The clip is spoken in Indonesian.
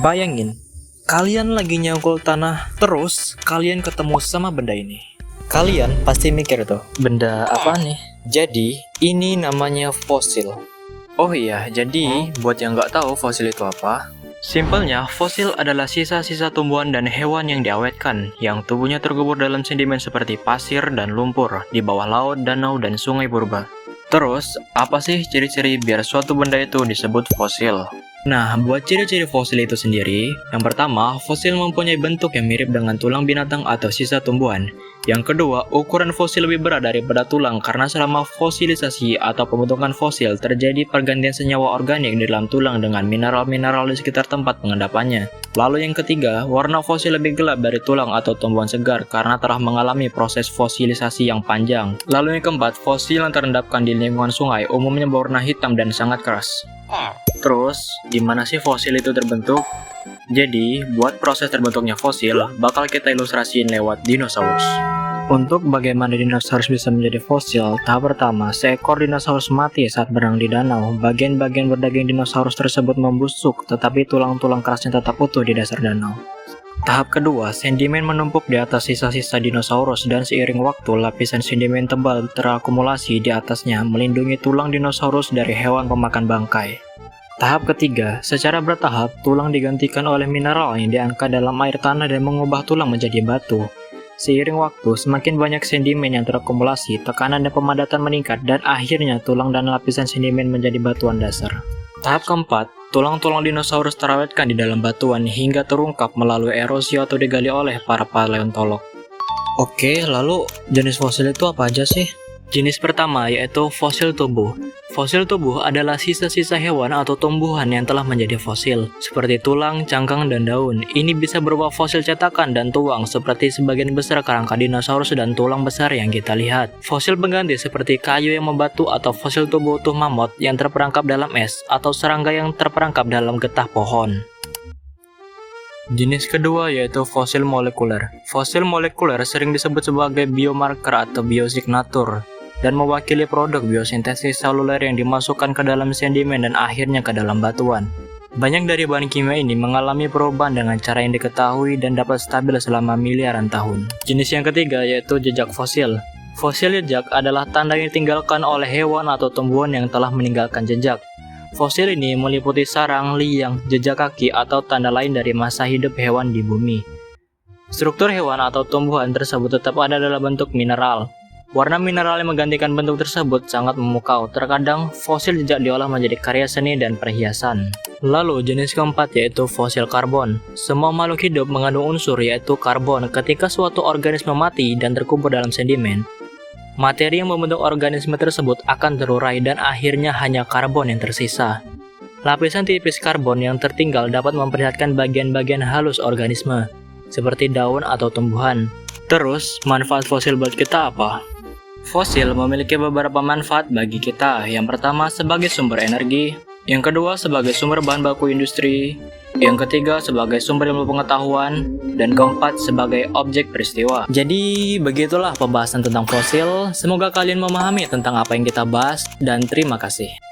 Bayangin, kalian lagi nyangkul tanah, terus kalian ketemu sama benda ini. Kalian pasti mikir tuh, benda apa nih? Jadi, ini namanya fosil. Oh iya, jadi buat yang nggak tahu fosil itu apa, simpelnya fosil adalah sisa-sisa tumbuhan dan hewan yang diawetkan, yang tubuhnya terkubur dalam sedimen seperti pasir dan lumpur di bawah laut, danau, dan sungai purba. Terus, apa sih ciri-ciri biar suatu benda itu disebut fosil? Nah, buat ciri-ciri fosil itu sendiri, yang pertama, fosil mempunyai bentuk yang mirip dengan tulang binatang atau sisa tumbuhan. Yang kedua, ukuran fosil lebih berat daripada tulang karena selama fosilisasi atau pembentukan fosil terjadi pergantian senyawa organik di dalam tulang dengan mineral-mineral di sekitar tempat pengendapannya. Lalu yang ketiga, warna fosil lebih gelap dari tulang atau tumbuhan segar karena telah mengalami proses fosilisasi yang panjang. Lalu yang keempat, fosil yang terendapkan di lingkungan sungai umumnya berwarna hitam dan sangat keras. Terus, gimana sih fosil itu terbentuk? Jadi, buat proses terbentuknya fosil, bakal kita ilustrasiin lewat dinosaurus. Untuk bagaimana dinosaurus bisa menjadi fosil, tahap pertama, seekor dinosaurus mati saat berenang di danau. Bagian-bagian berdaging dinosaurus tersebut membusuk, tetapi tulang-tulang kerasnya tetap utuh di dasar danau. Tahap kedua, sedimen menumpuk di atas sisa-sisa dinosaurus dan seiring waktu, lapisan sedimen tebal terakumulasi di atasnya melindungi tulang dinosaurus dari hewan pemakan bangkai. Tahap ketiga, secara bertahap, tulang digantikan oleh mineral yang diangkat dalam air tanah dan mengubah tulang menjadi batu. Seiring waktu, semakin banyak sedimen yang terakumulasi, tekanan dan pemadatan meningkat, dan akhirnya tulang dan lapisan sedimen menjadi batuan dasar. Tahap keempat, tulang-tulang dinosaurus terawetkan di dalam batuan hingga terungkap melalui erosi atau digali oleh para paleontolog. Oke, lalu jenis fosil itu apa aja sih? Jenis pertama yaitu fosil tubuh. Fosil tubuh adalah sisa-sisa hewan atau tumbuhan yang telah menjadi fosil, seperti tulang, cangkang, dan daun. Ini bisa berupa fosil cetakan dan tulang, seperti sebagian besar kerangka dinosaurus dan tulang besar yang kita lihat. Fosil pengganti seperti kayu yang membatu atau fosil tubuh utuh mamut yang terperangkap dalam es, atau serangga yang terperangkap dalam getah pohon. Jenis kedua yaitu fosil molekuler. Fosil molekuler sering disebut sebagai biomarker atau biosignatur, dan mewakili produk biosintesis seluler yang dimasukkan ke dalam sedimen dan akhirnya ke dalam batuan. Banyak dari bahan kimia ini mengalami perubahan dengan cara yang diketahui dan dapat stabil selama miliaran tahun. Jenis yang ketiga yaitu jejak fosil. Fosil jejak adalah tanda yang ditinggalkan oleh hewan atau tumbuhan yang telah meninggalkan jejak. Fosil ini meliputi sarang, liang, jejak kaki, atau tanda lain dari masa hidup hewan di bumi. Struktur hewan atau tumbuhan tersebut tetap ada dalam bentuk mineral. Warna mineral yang menggantikan bentuk tersebut sangat memukau. Terkadang, fosil jejak diolah menjadi karya seni dan perhiasan. Lalu, jenis keempat yaitu fosil karbon. Semua makhluk hidup mengandung unsur yaitu karbon. Ketika suatu organisme mati dan terkubur dalam sedimen, materi yang membentuk organisme tersebut akan terurai dan akhirnya hanya karbon yang tersisa. Lapisan tipis karbon yang tertinggal dapat memperlihatkan bagian-bagian halus organisme, seperti daun atau tumbuhan. Terus, manfaat fosil buat kita apa? Fosil memiliki beberapa manfaat bagi kita. Yang pertama sebagai sumber energi, yang kedua sebagai sumber bahan baku industri, yang ketiga sebagai sumber ilmu pengetahuan, dan keempat sebagai objek peristiwa. Jadi begitulah pembahasan tentang fosil. Semoga kalian memahami tentang apa yang kita bahas, dan terima kasih.